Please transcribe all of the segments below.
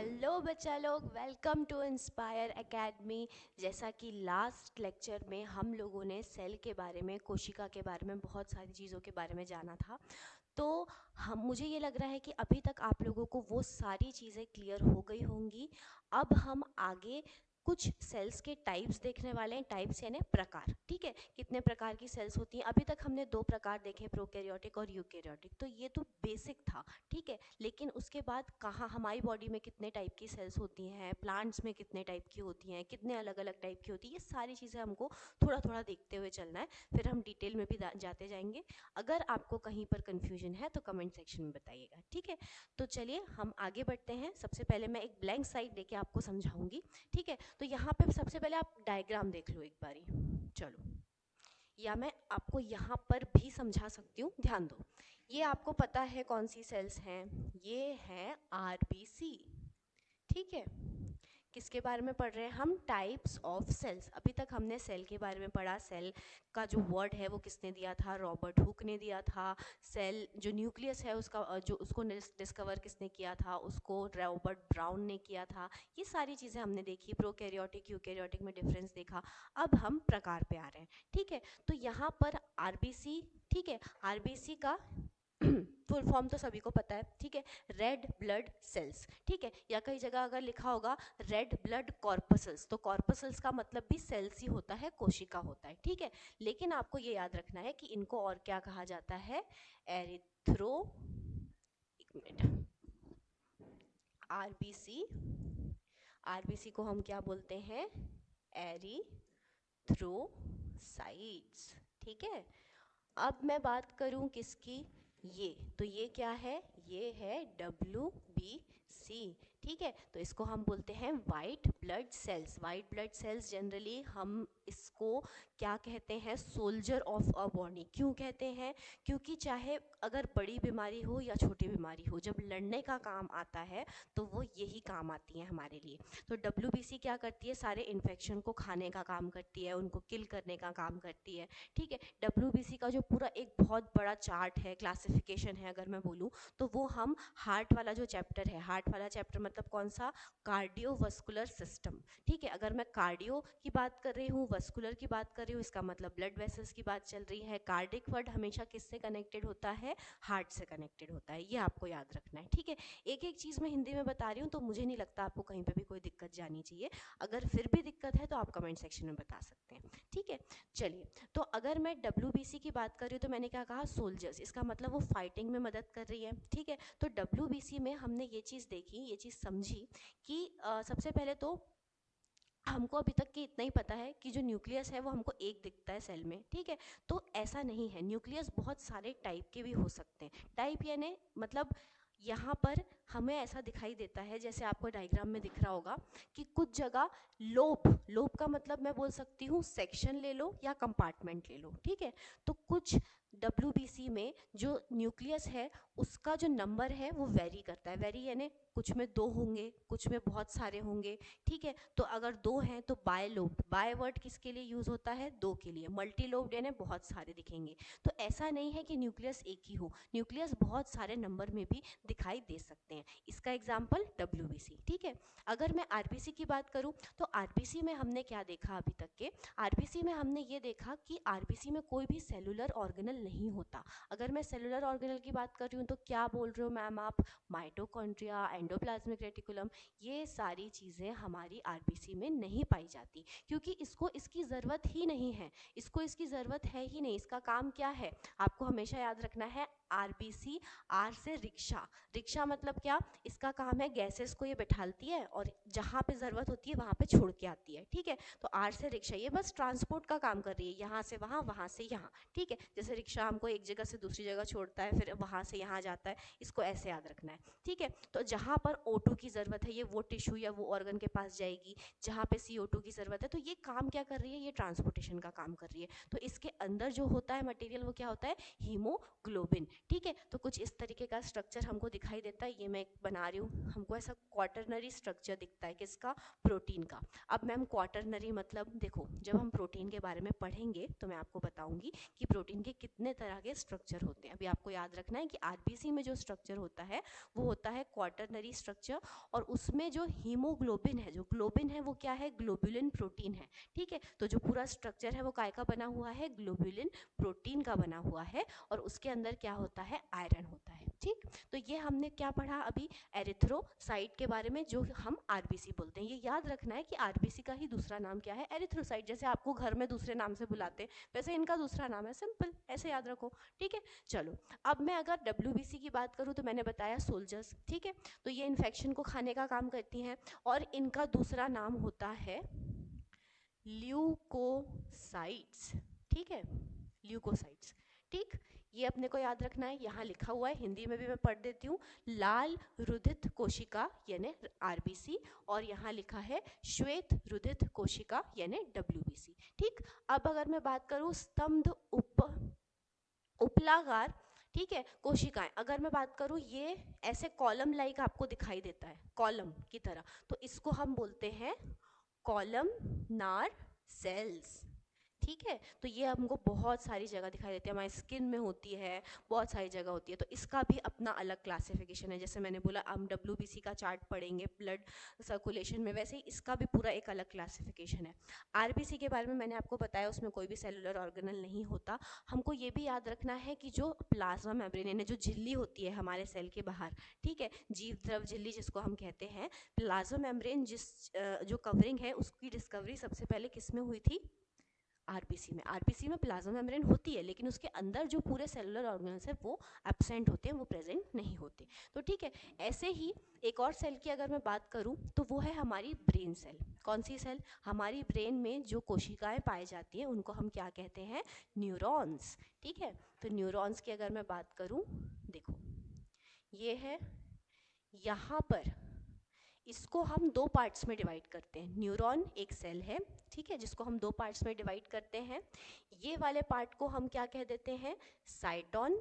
Hello बच्चा लोग, welcome to inspire academy. जैसा कि लास्ट लेक्चर में हम लोगों ने सेल के बारे में, कोशिका के बारे में, बहुत सारी चीज़ों के बारे में जाना था। तो हम मुझे ये लग रहा है कि अभी तक आप लोगों को वो सारी चीज़ें क्लियर हो गई होंगी। अब हम आगे कुछ सेल्स के टाइप्स देखने वाले हैं। टाइप्स यानी प्रकार, ठीक है। कितने प्रकार की सेल्स होती हैं? अभी तक हमने दो प्रकार देखे, प्रोकैरियोटिक और यूकैरियोटिक। तो ये तो बेसिक था, ठीक है। लेकिन उसके बाद कहाँ हमारी बॉडी में कितने टाइप की सेल्स होती हैं, प्लांट्स में कितने टाइप की होती हैं, कितने अलग अलग टाइप की होती है, ये सारी चीज़ें हमको थोड़ा थोड़ा देखते हुए चलना है। फिर हम डिटेल में भी जाते जाएंगे। अगर आपको कहीं पर कंफ्यूजन है तो कमेंट सेक्शन में बताइएगा, ठीक है। तो चलिए हम आगे बढ़ते हैं। सबसे पहले मैं एक ब्लैंक साइड लेके आपको समझाऊंगी, ठीक है। तो यहाँ पे सबसे पहले आप डायग्राम देख लो एक बारी। चलो, या मैं आपको यहाँ पर भी समझा सकती हूँ, ध्यान दो। ये आपको पता है कौन सी सेल्स हैं? ये है आरबीसी, ठीक है। किसके बारे में पढ़ रहे हैं हम? Types of cells. अभी तक हमने सेल के बारे में पढ़ा। सेल का जो वर्ड है वो किसने दिया था? रॉबर्ट हुक ने दिया था। सेल जो न्यूक्लियस है उसका जो उसको डिस्कवर किसने किया था? उसको रॉबर्ट ब्राउन ने किया था। ये सारी चीज़ें हमने देखी। प्रोकैरियोटिक यूकैरियोटिक में डिफरेंस देखा। अब हम प्रकार पे आ रहे हैं, ठीक है। तो यहाँ पर आरबीसी, ठीक है। आरबीसी का फुल फॉर्म तो सभी को पता है, ठीक है। रेड ब्लड सेल्स, ठीक है। या कई जगह अगर लिखा होगा रेड ब्लड कॉर्पसल्स, तो कॉर्पसल्स का मतलब भी सेल्स ही होता है, कोशिका होता है, ठीक है। लेकिन आपको ये याद रखना है कि इनको और क्या कहा जाता है? एरिथ्रो, एक मिनट, आरबीसी, आरबीसी को हम क्या बोलते हैं? एरिथ्रोसाइट्स, ठीक है। अब मैं बात करूं किसकी? ये तो ये क्या है? ये है WBC, ठीक है। तो इसको हम बोलते हैं white blood cells. White blood cells generally हम इसको क्या कहते हैं? Soldier of a body. क्यों कहते हैं? क्योंकि चाहे अगर बड़ी बीमारी हो या छोटी बीमारी हो, जब लड़ने का काम आता है तो वो यही काम आती हैं हमारे लिए। तो WBC क्या करती है? सारे इन्फेक्शन को खाने का काम करती है, उनको किल करने का काम करती है, ठीक है। WBC का जो पूरा एक बहुत बड़ा चार्ट है, क्लासिफिकेशन है, अगर मैं बोलूँ तो वो हम हार्ट वाला जो चैप्टर है, हार्ट वाला चैप्टर मतलब कौन सा? कार्डियोवास्कुलर सिस्टम, ठीक है। अगर मैं कार्डियो की बात कर रही हूँ, वस्कुलर की बात कर रही हूँ, इसका मतलब ब्लड वेसल्स की बात चल रही है। कार्डिक वर्ड हमेशा किससे कनेक्टेड होता है? हार्ट से कनेक्टेड होता है। ये आपको याद रखना है, ठीक है। एक एक चीज़ मैं हिंदी में बता रही हूँ, तो मुझे नहीं लगता आपको कहीं पर भी कोई दिक्कत जानी चाहिए। अगर फिर भी दिक्कत है तो आप कमेंट सेक्शन में बता सकते हैं, ठीक है। चलिए, तो अगर मैं WBC की बात कर रही हूँ तो मैंने क्या कहा? सोल्जर्स। इसका मतलब वो फाइटिंग में मदद कर रही है, ठीक है। तो WBC में हमने ये चीज़ देखी, ये चीज़ समझी कि सबसे पहले तो हमको अभी तक कि इतना ही पता है कि जो न्यूक्लियस है वो हमको एक दिखता है सेल में, ठीक है। तो ऐसा नहीं है, न्यूक्लियस बहुत सारे टाइप के भी हो सकते हैं। टाइप यानी मतलब यहाँ पर हमें ऐसा दिखाई देता है, जैसे आपको डायग्राम में दिख रहा होगा कि कुछ जगह लोब, लोब का मतलब मैं बोल सकती हूँ सेक्शन ले लो या कंपार्टमेंट ले लो, ठीक है। तो कुछ WBC में जो न्यूक्लियस है उसका जो नंबर है वो वेरी करता है। वेरी यानी कुछ में दो होंगे, कुछ में बहुत सारे होंगे, ठीक है। तो अगर दो हैं तो बाय लोब्ड, बाय वर्ड किसके लिए यूज होता है? दो के लिए। मल्टी लोब्ड यानी बहुत सारे दिखेंगे। तो ऐसा नहीं है कि न्यूक्लियस एक ही हो, न्यूक्लियस बहुत सारे नंबर में भी दिखाई दे सकते हैं। इसका एग्जाम्पल WBC, ठीक है। अगर मैं RBC की बात करूं तो RBC में हमने क्या देखा अभी तक के? RBC में हमने ये देखा कि RBC में कोई भी सेलुलर ऑर्गेनल नहीं होता। अगर मैं सेलुलर ऑर्गेनल की बात कर रही हूँ तो क्या बोल रहे हो मैम आप? माइटोकॉन्ड्रिया, एंडोप्लाज्मिक रेटिकुलम, ये सारी चीज़ें हमारी RBC में नहीं पाई जाती, क्योंकि इसको इसकी ज़रूरत ही नहीं है। इसको इसकी ज़रूरत है ही नहीं। इसका काम क्या है? आपको हमेशा याद रखना है, RBC, R से रिक्शा। रिक्शा मतलब क्या? इसका काम है गैसेस को ये बैठालती है और जहाँ पे ज़रूरत होती है वहाँ पे छोड़ के आती है, ठीक है। तो R से रिक्शा, ये बस ट्रांसपोर्ट का काम कर रही है, यहाँ से वहाँ, वहाँ से यहाँ, ठीक है। जैसे रिक्शा हमको एक जगह से दूसरी जगह छोड़ता है, फिर वहाँ से यहाँ जाता है, इसको ऐसे याद रखना है, ठीक है। तो जहाँ पर O2 की ज़रूरत है, ये वो टिश्यू या वो ऑर्गन के पास जाएगी। जहाँ पे CO2 की ज़रूरत है, तो ये काम क्या कर रही है? ये ट्रांसपोर्टेशन का काम कर रही है। तो इसके अंदर जो होता है मटेरियल वो क्या होता है? हीमोग्लोबिन, ठीक है। तो कुछ इस तरीके का स्ट्रक्चर हमको दिखाई देता है। ये मैं बना रही हूँ, हमको ऐसा क्वाटरनरी स्ट्रक्चर दिखता है, किसका? प्रोटीन का। अब मैम क्वाटरनरी मतलब देखो, जब हम प्रोटीन के बारे में पढ़ेंगे तो मैं आपको बताऊंगी कि प्रोटीन के कितने कितने तरह के स्ट्रक्चर होते हैं। अभी आपको याद रखना है कि आरबीसी में जो स्ट्रक्चर होता है वो होता है क्वाटरनरी स्ट्रक्चर, और उसमें जो हीमोग्लोबिन है, जो ग्लोबिन है वो क्या है, ग्लोबुलिन प्रोटीन है। ठीक है, तो जो पूरा स्ट्रक्चर है वो काय का बना हुआ है, ग्लोबुलिन प्रोटीन का बना हुआ है, और उसके अंदर क्या होता है, आयरन होता है। ठीक, तो ये हमने क्या पढ़ा अभी, एरिथ्रोसाइट के बारे में, जो हम आरबीसी बोलते हैं। ये याद रखना है कि आरबीसी का ही दूसरा नाम क्या है, एरिथ्रोसाइट। जैसे आपको घर में दूसरे नाम से बुलाते हैं वैसे इनका दूसरा नाम है, सिंपल, ऐसे याद रखो। ठीक है, चलो अब मैं अगर डब्ल्यूबीसी की बात करूँ तो मैंने बताया सोल्जर्स। ठीक है, तो ये इन्फेक्शन को खाने का काम करती हैं, और इनका दूसरा नाम होता है ल्यूकोसाइट्स। ठीक है, ल्यूकोसाइट्स। ठीक, ये अपने को याद रखना है, यहाँ लिखा हुआ है, हिंदी में भी मैं पढ़ देती हूँ, लाल रुधित कोशिका यानी आरबीसी, और यहाँ लिखा है श्वेत रुधित कोशिका यानी डब्ल्यूबीसी। ठीक, अब अगर मैं बात करूँ स्तंभ उपलागार, ठीक है, कोशिकाएं, अगर मैं बात करूँ ये ऐसे कॉलम लाइक आपको दिखाई देता है, कॉलम की तरह, तो इसको हम बोलते हैं कॉलमनार सेल्स। ठीक है, तो ये हमको बहुत सारी जगह दिखाई देती है, हमारी स्किन में होती है, बहुत सारी जगह होती है, तो इसका भी अपना अलग क्लासिफिकेशन है। जैसे मैंने बोला हम डब्ल्यूबीसी का चार्ट पढ़ेंगे ब्लड सर्कुलेशन में, वैसे ही इसका भी पूरा एक अलग क्लासिफिकेशन है। आरबीसी के बारे में मैंने आपको बताया, उसमें कोई भी सेलुलर ऑर्गेनल नहीं होता। हमको ये भी याद रखना है कि जो प्लाज्मा मेम्ब्रेन यानी जो झिल्ली होती है हमारे सेल के बाहर, ठीक है, जीव द्रव झिल्ली जिसको हम कहते हैं, प्लाज्मा मेम्ब्रेन जो कवरिंग है उसकी डिस्कवरी सबसे पहले किस में हुई थी, आरबीसी में। आरबीसी में प्लाज्मा मेम्ब्रेन होती है, लेकिन उसके अंदर जो पूरे सेलुलर ऑर्गेनल्स है वो एब्सेंट होते हैं, वो प्रेजेंट नहीं होते। तो ठीक है, ऐसे ही एक और सेल की अगर मैं बात करूं तो वो है हमारी ब्रेन सेल। कौन सी सेल, हमारी ब्रेन में जो कोशिकाएं पाई जाती हैं उनको हम क्या कहते हैं, न्यूरॉन्स। ठीक है, तो न्यूरॉन्स की अगर मैं बात करूं, देखो ये है, यहाँ पर इसको हम दो पार्ट्स में डिवाइड करते हैं। न्यूरॉन एक सेल है, ठीक है, जिसको हम दो पार्ट्स में डिवाइड करते हैं। ये वाले पार्ट को हम क्या कह देते हैं, साइटोन।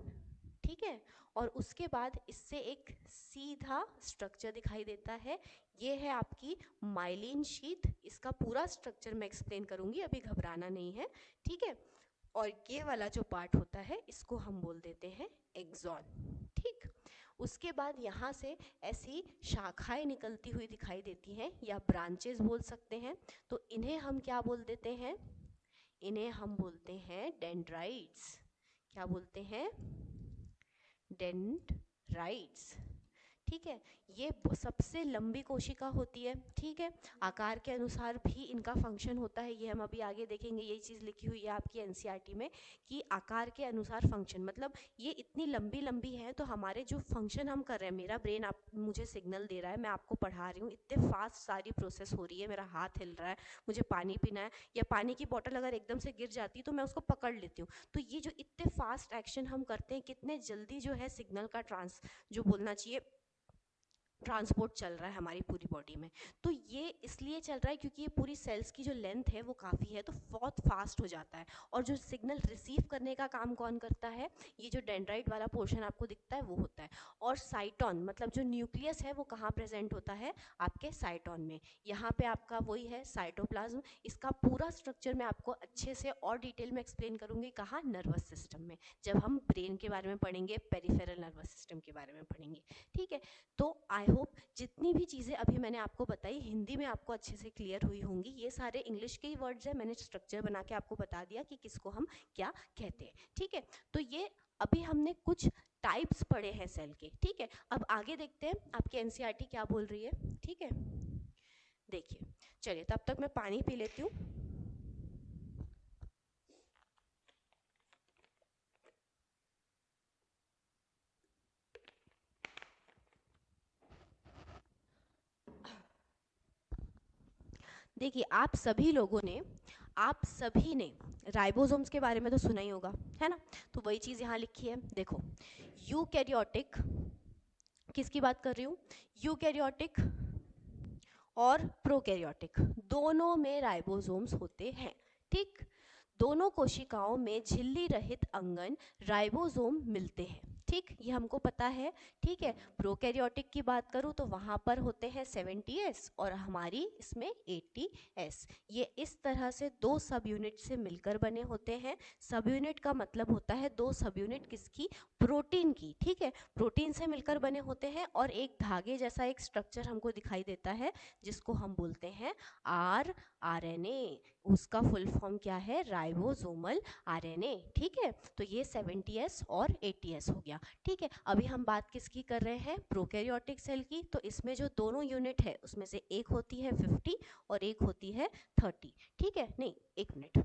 ठीक है, और उसके बाद इससे एक सीधा स्ट्रक्चर दिखाई देता है, ये है आपकी माइलिन शीथ। इसका पूरा स्ट्रक्चर मैं एक्सप्लेन करूंगी, अभी घबराना नहीं है। ठीक है, और ये वाला जो पार्ट होता है इसको हम बोल देते हैं एक्सॉन। ठीक, उसके बाद यहाँ से ऐसी शाखाएं निकलती हुई दिखाई देती हैं, या ब्रांचेस बोल सकते हैं, तो इन्हें हम क्या बोल देते हैं, इन्हें हम बोलते हैं डेंड्राइट्स। क्या बोलते हैं, डेंड्राइट्स। ठीक है, ये सबसे लंबी कोशिका होती है। ठीक है, आकार के अनुसार भी इनका फंक्शन होता है, ये हम अभी आगे देखेंगे। यही चीज़ लिखी हुई है आपकी एनसीईआरटी में कि आकार के अनुसार फंक्शन, मतलब ये इतनी लंबी लंबी है तो हमारे जो फंक्शन हम कर रहे हैं, मेरा ब्रेन आप मुझे सिग्नल दे रहा है, मैं आपको पढ़ा रही हूँ, इतने फास्ट सारी प्रोसेस हो रही है, मेरा हाथ हिल रहा है, मुझे पानी पीना है, या पानी की बॉटल अगर एकदम से गिर जाती है तो मैं उसको पकड़ लेती हूँ। तो ये जो इतने फास्ट एक्शन हम करते हैं, कितने जल्दी जो है सिग्नल का जो बोलना चाहिए ट्रांसपोर्ट चल रहा है हमारी पूरी बॉडी में। तो ये इसलिए चल रहा है क्योंकि ये पूरी सेल्स की जो लेंथ है वो काफ़ी है, तो बहुत फास्ट हो जाता है। और जो सिग्नल रिसीव करने का काम कौन करता है, ये जो डेंड्राइट वाला पोर्शन आपको दिखता है वो होता है। और साइटोन मतलब जो न्यूक्लियस है वो कहाँ प्रेजेंट होता है, आपके साइटोन में। यहाँ पे आपका वही है साइटोप्लाज्म। इसका पूरा स्ट्रक्चर मैं आपको अच्छे से और डिटेल में एक्सप्लेन करूँगी, कहाँ, नर्वस सिस्टम में, जब हम ब्रेन के बारे में पढ़ेंगे, पेरिफेरल नर्वस सिस्टम के बारे में पढ़ेंगे। ठीक है, तो आई होप जितनी भी चीज़ें अभी मैंने आपको बताई हिंदी में आपको अच्छे से क्लियर हुई होंगी। ये सारे इंग्लिश के ही वर्ड्स हैं, मैंने स्ट्रक्चर बना के आपको बता दिया कि किसको हम क्या कहते हैं। ठीक है, तो ये अभी हमने कुछ टाइप्स पढ़े हैं सेल के। ठीक है, अब आगे देखते हैं आपकी एनसीईआरटी क्या बोल रही है। ठीक है, देखिए, चलिए तब तक मैं पानी पी लेती हूँ। देखिए, आप सभी ने राइबोसोम्स के बारे में तो सुना ही होगा, है ना। तो वही चीज़ यहाँ लिखी है, देखो, यूकैरियोटिक, किसकी बात कर रही हूँ, यूकैरियोटिक और प्रोकैरियोटिक, दोनों में राइबोसोम्स होते हैं। ठीक, दोनों कोशिकाओं में झिल्ली रहित अंगन राइबोसोम मिलते हैं। ठीक, ये हमको पता है। ठीक है, प्रोकैरियोटिक की बात करूँ तो वहाँ पर होते हैं 70s और हमारी इसमें 80s। ये इस तरह से दो सब यूनिट से मिलकर बने होते हैं। सब यूनिट का मतलब होता है दो सब यूनिट किसकी, प्रोटीन की। ठीक है, प्रोटीन से मिलकर बने होते हैं और एक धागे जैसा एक स्ट्रक्चर हमको दिखाई देता है जिसको हम बोलते हैं आरएनए। उसका फुल फॉर्म क्या है, राइबोसोमल आरएनए। ठीक है, तो ये 70s और 80s हो गया। ठीक है, अभी हम बात किसकी कर रहे हैं, प्रोकैरियोटिक सेल की। तो इसमें जो दोनों यूनिट है उसमें से एक होती है 50 और एक होती है 30। ठीक है, नहीं एक मिनट,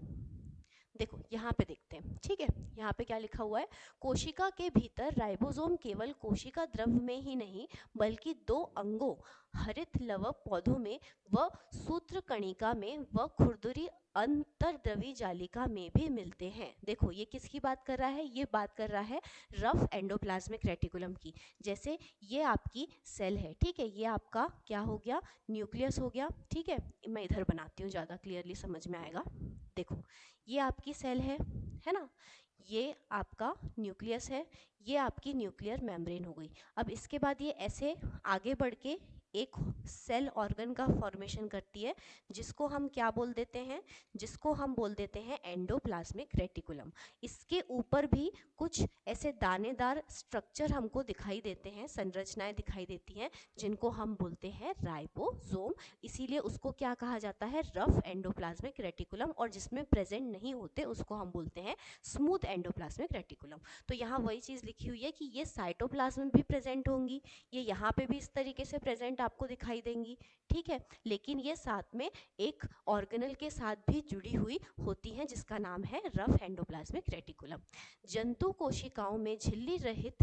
देखो यहाँ पे देखते हैं। ठीक है, यहाँ पे क्या लिखा हुआ है, कोशिका के भीतर राइबोसोम केवल कोशिका द्रव में ही नहीं बल्कि दो अंगों, हरित लवक पौधों में व सूत्र कणिका में व खुरदुरी अंतर्द्रवी जालिका में भी मिलते हैं। देखो ये किसकी बात कर रहा है, ये बात कर रहा है रफ एंडोप्लाज्मिक रेटिकुलम की। जैसे ये आपकी सेल है, ठीक है, ये आपका क्या हो गया, न्यूक्लियस हो गया। ठीक है, मैं इधर बनाती हूँ, ज़्यादा क्लियरली समझ में आएगा। देखो ये आपकी सेल है ना, ये आपका न्यूक्लियस है, ये आपकी न्यूक्लियर मेम्ब्रेन हो गई। अब इसके बाद ये ऐसे आगे बढ़ के एक सेल ऑर्गन का फॉर्मेशन करती है जिसको हम क्या बोल देते हैं, जिसको हम बोल देते हैं एंडोप्लाज्मिक रेटिकुलम। इसके ऊपर भी कुछ ऐसे दानेदार स्ट्रक्चर हमको दिखाई देते हैं, संरचनाएं दिखाई देती हैं जिनको हम बोलते हैं राइबोसोम। इसीलिए उसको क्या कहा जाता है, रफ एंडोप्लाज्मिक रेटिकुलम, और जिसमें प्रेजेंट नहीं होते उसको हम बोलते हैं स्मूथ एंडोप्लाज्मिक रेटिकुलम। तो यहाँ वही चीज़ लिखी हुई है कि ये साइटोप्लाज्म में भी प्रेजेंट होंगी, ये यहाँ पे भी इस तरीके से प्रेजेंट आपको दिखाई देंगी। ठीक है, लेकिन ये साथ में एक ऑर्गेनल के साथ भी जुड़ी हुई होती हैं जिसका नाम है रफ एंडोप्लाज्मिक रेटिकुलम। जंतु कोशिकाओं में झिल्ली रहित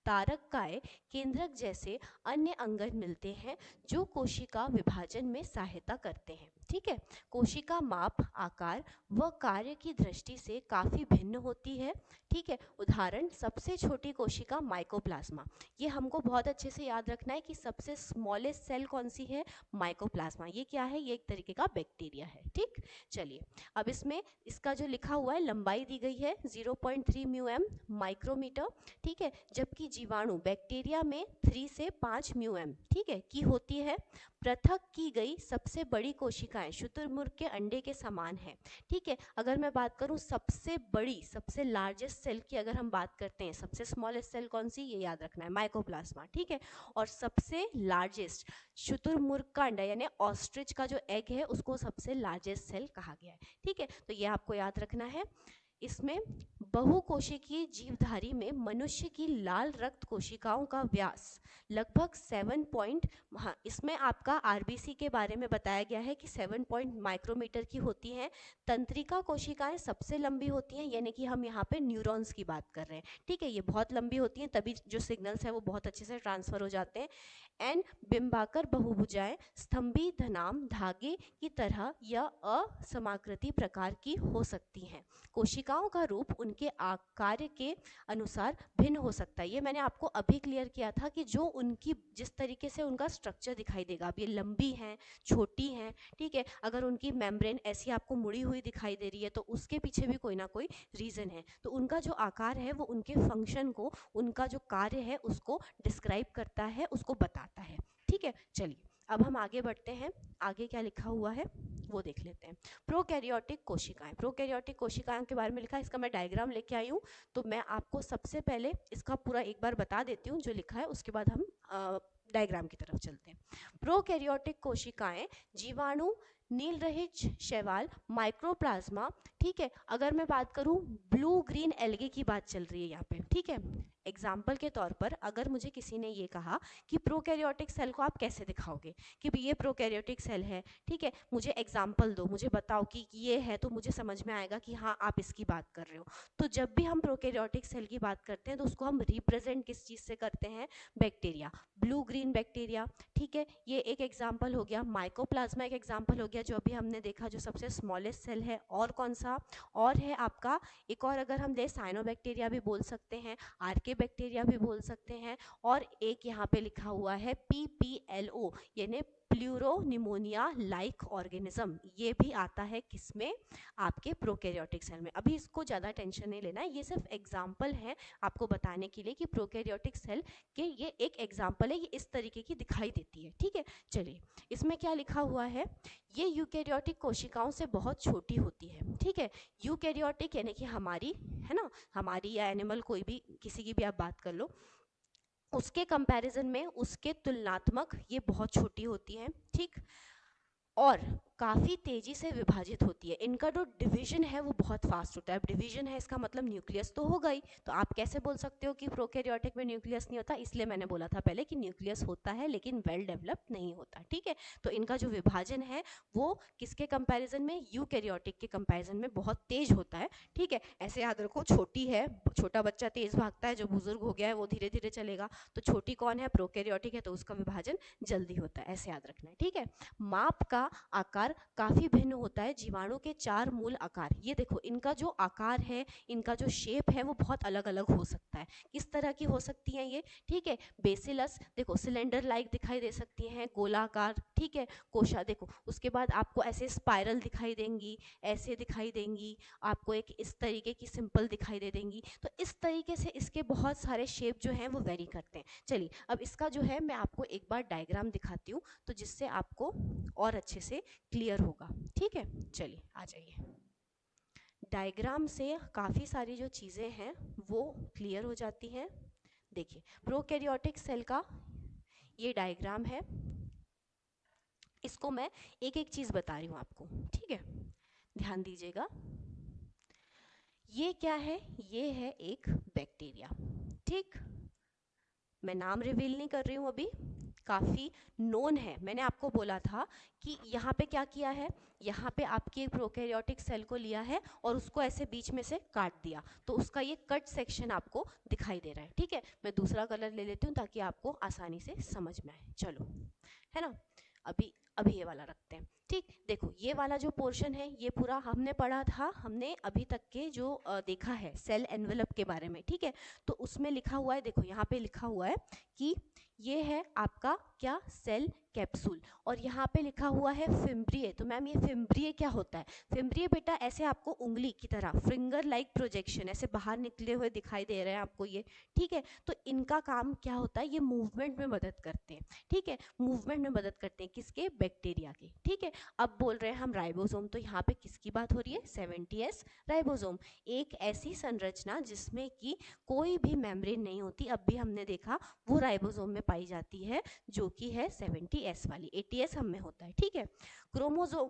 तारककाय केंद्रक जैसे अन्य अंगन मिलते हैं जो कोशिका विभाजन में सहायता करते हैं। ठीक है, कोशिका माप, आकार व कार्य की दृष्टि से काफ़ी भिन्न होती है। ठीक है, उदाहरण सबसे छोटी कोशिका माइकोप्लाज्मा। ये हमको बहुत अच्छे से याद रखना है कि सबसे स्मॉलेस्ट सेल कौन सी है, माइकोप्लाज्मा। ये क्या है, ये एक तरीके का बैक्टीरिया है। ठीक, चलिए अब इसमें इसका जो लिखा हुआ है लंबाई दी गई है 0.3 म्यू एम माइक्रोमीटर। ठीक है, जबकि जीवाणु बैक्टीरिया में 3 से 5 म्यू एम, ठीक है, की होती है। पृथक की गई सबसे बड़ी कोशिकाएं शुतुरमुर्ग के अंडे के समान है। ठीक है, अगर मैं बात करूं सबसे बड़ी, सबसे लार्जेस्ट सेल की अगर हम बात करते हैं, सबसे स्मॉलेस्ट सेल कौन सी, ये याद रखना है, माइकोप्लाज्मा। ठीक है, और सबसे लार्जेस्ट शुतुरमुर्ग का अंडा यानी ऑस्ट्रिच का जो एग है उसको सबसे लार्जेस्ट सेल कहा गया है। ठीक है, तो ये आपको याद रखना है। इसमें बहुकोशिकीय जीवधारी में मनुष्य की लाल रक्त कोशिकाओं का व्यास लगभग 7 हाँ, इसमें आपका आरबीसी के बारे में बताया गया है कि 7 माइक्रोमीटर की होती हैं। तंत्रिका कोशिकाएं सबसे लंबी होती हैं, यानी कि हम यहाँ पे न्यूरॉन्स की बात कर रहे हैं। ठीक है, ये बहुत लंबी होती हैं, तभी जो सिग्नल्स हैं वो बहुत अच्छे से ट्रांसफर हो जाते हैं। एन बिंबाकर बहुभुजाएं स्तंभी धनाम धागे की तरह या असमाकृति प्रकार की हो सकती हैं। कोशिकाओं का रूप उनके आकार के अनुसार भिन्न हो सकता है। ये मैंने आपको अभी क्लियर किया था कि जो उनकी जिस तरीके से उनका स्ट्रक्चर दिखाई देगा, अब ये लंबी हैं, छोटी हैं, ठीक है, अगर उनकी मेम्ब्रेन ऐसी आपको मुड़ी हुई दिखाई दे रही है तो उसके पीछे भी कोई ना कोई रीज़न है। तो उनका जो आकार है वो उनके फंक्शन को, उनका जो कार्य है उसको डिस्क्राइब करता है, उसको बताता है। ठीक है, चलिए अब हम आगे बढ़ते हैं। आगे क्या लिखा हुआ है वो देख लेते हैं। प्रोकैरियोटिक कोशिकाएं, प्रोकैरियोटिक कोशिकाओं के बारे में लिखा है, इसका मैं डायग्राम लेके आई हूँ, तो मैं आपको सबसे पहले इसका पूरा एक बार बता देती हूँ जो लिखा है, उसके बाद हम डायग्राम की तरफ चलते हैं। प्रोकैरियोटिक कोशिकाएं जीवाणु, नील रहित शैवाल, माइक्रोप्लाज्मा। ठीक है, अगर मैं बात करूं ब्लू ग्रीन एल्गे की बात चल रही है यहाँ पे। ठीक है, एग्जाम्पल के तौर पर अगर मुझे किसी ने ये कहा कि प्रोकैरियोटिक सेल को आप कैसे दिखाओगे कि ये प्रोकैरियोटिक सेल है, ठीक है, मुझे एग्जाम्पल दो, मुझे बताओ कि ये है, तो मुझे समझ में आएगा कि हाँ आप इसकी बात कर रहे हो। तो जब भी हम प्रोकैरियोटिक सेल की बात करते हैं तो उसको हम रिप्रेजेंट किस चीज़ से करते हैं, बैक्टीरिया, ब्लू ग्रीन बैक्टीरिया। ठीक है, ये एक एग्जाम्पल हो गया। माइकोप्लाज्मा एक एग्जाम्पल हो गया जो अभी हमने देखा, जो सबसे स्मॉलेस्ट सेल है। और कौन सा और है आपका, एक और अगर हम दें साइनोबैक्टीरिया भी बोल सकते हैं, आर्के बैक्टीरिया भी बोल सकते हैं, और एक यहाँ पे लिखा हुआ है PPLO यानी प्लूरोनिमोनिया लाइक ऑर्गेनिज्म, ये भी आता है किसमें, आपके प्रोकैरियोटिक सेल में। अभी इसको ज़्यादा टेंशन नहीं लेना है, ये सिर्फ एग्जाम्पल है आपको बताने के लिए कि प्रोकैरियोटिक सेल के ये एक एग्जाम्पल है, ये इस तरीके की दिखाई देती है। ठीक है, चलिए इसमें क्या लिखा हुआ है, ये यूकैरियोटिक कोशिकाओं से बहुत छोटी होती है। ठीक है, यूकैरियोटिक यानी कि हमारी, है ना, हमारी या एनिमल कोई भी, किसी की भी आप बात कर लो, उसके कंपैरिजन में, उसके तुलनात्मक ये बहुत छोटी होती है। ठीक, और काफ़ी तेजी से विभाजित होती है। इनका जो डिवीजन है वो बहुत फास्ट होता है। अब डिवीजन है इसका मतलब न्यूक्लियस तो होगा ही, तो आप कैसे बोल सकते हो कि प्रोकैरियोटिक में न्यूक्लियस नहीं होता, इसलिए मैंने बोला था पहले कि न्यूक्लियस होता है लेकिन वेल डेवलप्ड नहीं होता। ठीक है, तो इनका जो विभाजन है वो किसके कंपैरिजन में, यूकैरियोटिक के कंपैरिजन में बहुत तेज होता है। ठीक है, ऐसे याद रखो, छोटी है, छोटा बच्चा तेज भागता है, जो बुजुर्ग हो गया है वो धीरे धीरे चलेगा, तो छोटी कौन है, प्रोकैरियोटिक है, तो उसका विभाजन जल्दी होता है, ऐसे याद रखना है। ठीक है, माप का आकार काफी भिन्न होता है। जीवाणु के 4 मूल आकार, ये देखो इनका जो आकार है, इनका जो शेप है वो बहुत अलग अलग हो सकता है। किस तरह की हो सकती हैं ये, ठीक है, बेसिलस देखो सिलेंडर लाइक दिखाई दे सकती हैं, गोलाकार, ठीक है, कोशा देखो, उसके बाद आपको ऐसे स्पाइरल दिखाई देंगी, ऐसे दिखाई देंगी, आपको एक इस तरीके की सिंपल दिखाई दे देंगी। तो इस तरीके से इसके बहुत सारे शेप जो हैं वो वेरी करते हैं। चलिए अब इसका जो है मैं आपको एक बार डायग्राम दिखाती हूँ, तो जिससे आपको और अच्छे से क्लियर होगा। ठीक है, चलिए आ जाइए। डायग्राम से काफ़ी सारी जो चीज़ें हैं वो क्लियर हो जाती हैं। देखिए प्रोकैरियोटिक सेल का ये डायग्राम है, इसको मैं एक एक चीज़ बता रही हूँ आपको। ठीक है, ध्यान दीजिएगा। ये क्या है, ये है एक बैक्टीरिया। ठीक, मैं नाम रिवील नहीं कर रही हूँ अभी, काफ़ी नोन है। मैंने आपको बोला था कि यहाँ पे क्या किया है, यहाँ पे आपकी एक प्रोकैरियोटिक सेल को लिया है और उसको ऐसे बीच में से काट दिया, तो उसका ये कट सेक्शन आपको दिखाई दे रहा है। ठीक है, मैं दूसरा कलर ले लेती हूँ ताकि आपको आसानी से समझ में आए। चलो, है ना, अभी अभी ये वाला रखते हैं। ठीक, देखो ये वाला जो पोर्शन है ये पूरा हमने पढ़ा था, हमने अभी तक के जो देखा है सेल एनवेलप के बारे में। ठीक है, तो उसमें लिखा हुआ है, देखो यहाँ पे लिखा हुआ है कि ये है आपका क्या, सेल कैप्सूल, और यहाँ पे लिखा हुआ है फिम्ब्रिए। तो मैम ये फिम्ब्रिए क्या होता है, फिम्ब्रिए बेटा ऐसे आपको उंगली की तरह फिंगर लाइक प्रोजेक्शन ऐसे बाहर निकले हुए दिखाई दे रहे हैं आपको ये। ठीक है, तो इनका काम क्या होता है, ये मूवमेंट में मदद करते हैं। ठीक है, मूवमेंट में मदद करते हैं, किसके, बैक्टीरिया के। ठीक है, अब बोल रहे हैं हम राइबोसोम, तो यहाँ पे किसकी बात हो रही है, 70S राइबोसोम, एक ऐसी संरचना जिसमें कि कोई भी मेम्ब्रेन नहीं होती, अब भी हमने देखा वो राइबोसोम में पाई जाती है, जो कि है 70S वाली, 80S हम में होता है। ठीक है, क्रोमोसोम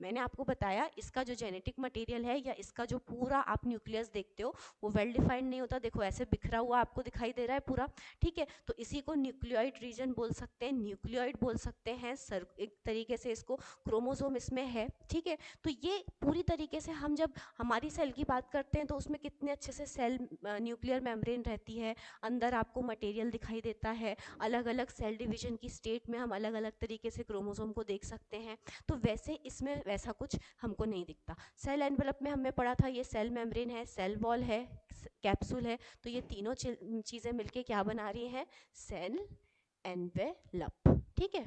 मैंने आपको बताया इसका जो जेनेटिक मटेरियल है या इसका जो पूरा आप न्यूक्लियस देखते हो वो वेल डिफाइंड नहीं होता, देखो ऐसे बिखरा हुआ आपको दिखाई दे रहा है पूरा। ठीक है, तो इसी को न्यूक्लियोइड रीजन बोल सकते हैं, न्यूक्लियोइड बोल सकते हैं सर, एक तरीके से इसको क्रोमोसोम इसमें है। ठीक है, तो ये पूरी तरीके से हम जब हमारी सेल की बात करते हैं तो उसमें कितने अच्छे से सेल न्यूक्लियर मेम्ब्रेन रहती है, अंदर आपको मटेरियल दिखाई देता है, अलग अलग सेल डिवीजन की स्टेट में हम अलग अलग तरीके से क्रोमोसोम को देख सकते हैं। तो वैसे इसमें वैसा कुछ हमको नहीं दिखता। सेल एनवेलप में हमने पढ़ा था ये सेल मेम्ब्रेन है, सेल वॉल है, कैप्सूल है, तो ये तीनों चीज़ें मिलके क्या बना रही हैं, सेल एनवेलप। ठीक है,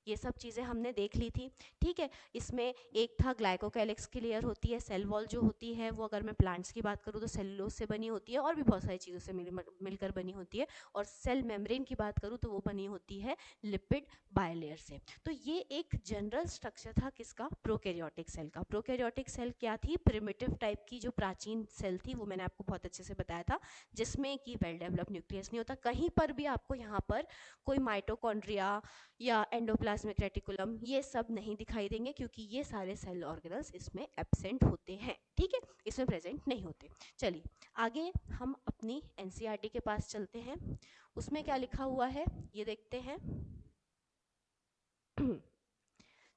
ये सब चीज़ें हमने देख ली थी। ठीक है, इसमें एक था ग्लाइकोकैलिक्स की लेयर होती है, सेल वॉल जो होती है वो अगर मैं प्लांट्स की बात करूँ तो सेलुलोज से बनी होती है और भी बहुत सारी चीज़ों से मिलकर बनी होती है, और सेल मेम्ब्रेन की बात करूँ तो वो बनी होती है लिपिड बायलेयर से। तो ये एक जनरल स्ट्रक्चर था किसका, प्रोकैरियोटिक सेल का। प्रोकैरियोटिक सेल क्या थी, प्रिमिटिव टाइप की जो प्राचीन सेल थी, वो मैंने आपको बहुत अच्छे से बताया था, जिसमें कि वेल डेवलप न्यूक्लियस नहीं होता। कहीं पर भी आपको यहाँ पर कोई माइटोकॉन्ड्रिया या एंडोप्लाज्मिक रेटिकुलम ये सब नहीं दिखाई देंगे, क्योंकि ये सारे सेल ऑर्गेनल्स इसमें एब्सेंट होते हैं। ठीक है, इसमें प्रेजेंट नहीं होते। चलिए आगे हम अपनी एनसीईआरटी के पास चलते हैं, उसमें क्या लिखा हुआ है ये देखते हैं।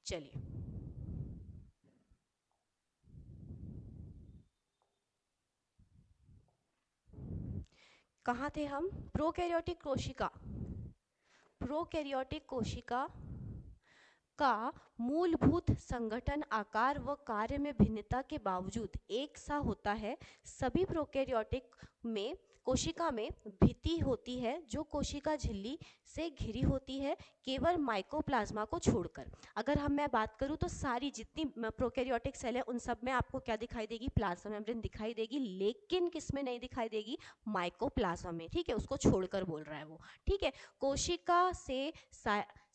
चलिए कहाँ थे हम, प्रोकैरियोटिक कोशिका, प्रोकैरियोटिक कोशिका का मूलभूत संगठन आकार व कार्य में भिन्नता के बावजूद एक सा होता है। सभी प्रोकैरियोटिक में कोशिका में भित्ति होती है जो कोशिका झिल्ली से घिरी होती है, केवल माइकोप्लाज्मा को छोड़कर। अगर मैं बात करूं तो सारी जितनी प्रोकैरियोटिक सेल है उन सब में आपको क्या दिखाई देगी, प्लाज्मा मेम्ब्रेन दिखाई देगी, लेकिन किस में नहीं दिखाई देगी, माइकोप्लाज्मा में, ठीक है, उसको छोड़कर बोल रहा है वो, ठीक है। कोशिका से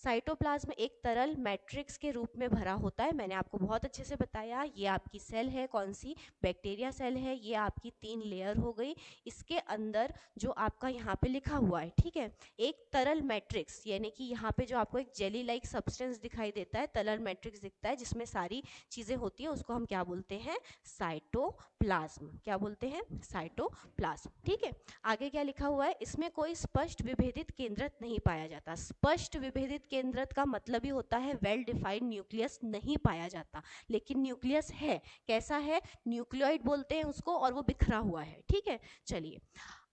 साइटोप्लाज्म एक तरल मैट्रिक्स के रूप में भरा होता है, मैंने आपको बहुत अच्छे से बताया। ये आपकी सेल है, कौन सी, बैक्टीरिया सेल है, ये आपकी 3 लेयर हो गई। इसके अंदर जो आपका यहाँ पे लिखा हुआ है, ठीक है, एक तरल मैट्रिक्स, यानी कि यहाँ पे जो आपको एक जेली लाइक सब्सटेंस दिखाई देता है, तरल मैट्रिक्स दिखता है जिसमें सारी चीजें होती है, उसको हम क्या बोलते हैं, साइटोप्लाज्म। क्या बोलते हैं, साइटोप्लाज्म, ठीक है। आगे क्या लिखा हुआ है, इसमें कोई स्पष्ट विभेदित केंद्रक नहीं पाया जाता। स्पष्ट विभेदित केंद्रक का मतलब ही होता है वेल डिफाइंड न्यूक्लियस नहीं पाया जाता, लेकिन न्यूक्लियस है। कैसा है, न्यूक्लियोइड बोलते हैं उसको, और वो बिखरा हुआ है, ठीक है। चलिए,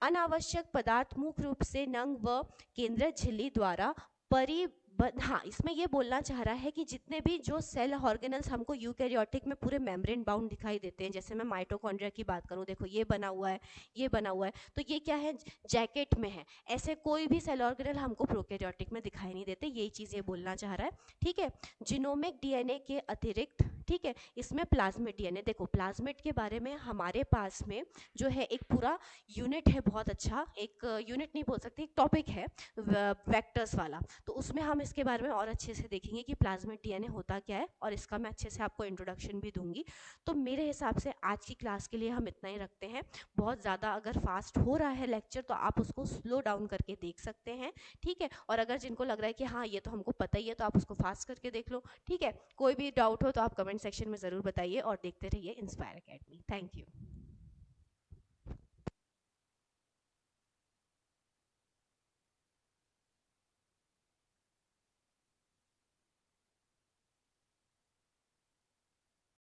अनावश्यक पदार्थ मुख्य रूप से नंग व केंद्र झिल्ली द्वारा हाँ, इसमें ये बोलना चाह रहा है कि जितने भी जो सेल ऑर्गेनल्स हमको यूकैरियोटिक में पूरे मेम्ब्रेन बाउंड दिखाई देते हैं, जैसे मैं माइटोकॉन्ड्रिया की बात करूं, देखो ये बना हुआ है, ये बना हुआ है, तो ये क्या है, जैकेट में है। ऐसे कोई भी सेल ऑर्गेनल हमको प्रोकैरियोटिक में दिखाई नहीं देते, यही चीज़ ये बोलना चाह रहा है, ठीक है। जिनोमिक डीएनए के अतिरिक्त, ठीक है, इसमें प्लाज्मिड डीएनए, देखो प्लाज्मिड के बारे में हमारे पास में जो है एक पूरा यूनिट है, बहुत अच्छा, एक यूनिट नहीं बोल सकते, एक टॉपिक है वेक्टर्स वाला, तो उसमें हम इसके बारे में और अच्छे से देखेंगे कि प्लाज्मिड डीएनए होता क्या है, और इसका मैं अच्छे से आपको इंट्रोडक्शन भी दूंगी। तो मेरे हिसाब से आज की क्लास के लिए हम इतना ही रखते हैं। बहुत ज़्यादा अगर फास्ट हो रहा है लेक्चर तो आप उसको स्लो डाउन करके देख सकते हैं, ठीक है। और अगर जिनको लग रहा है कि हाँ ये तो हमको पता ही है, तो आप उसको फास्ट करके देख लो, ठीक है। कोई भी डाउट हो तो आप कमेंट सेक्शन में ज़रूर बताइए, और देखते रहिए इंस्पायर एकेडमी। Thank you.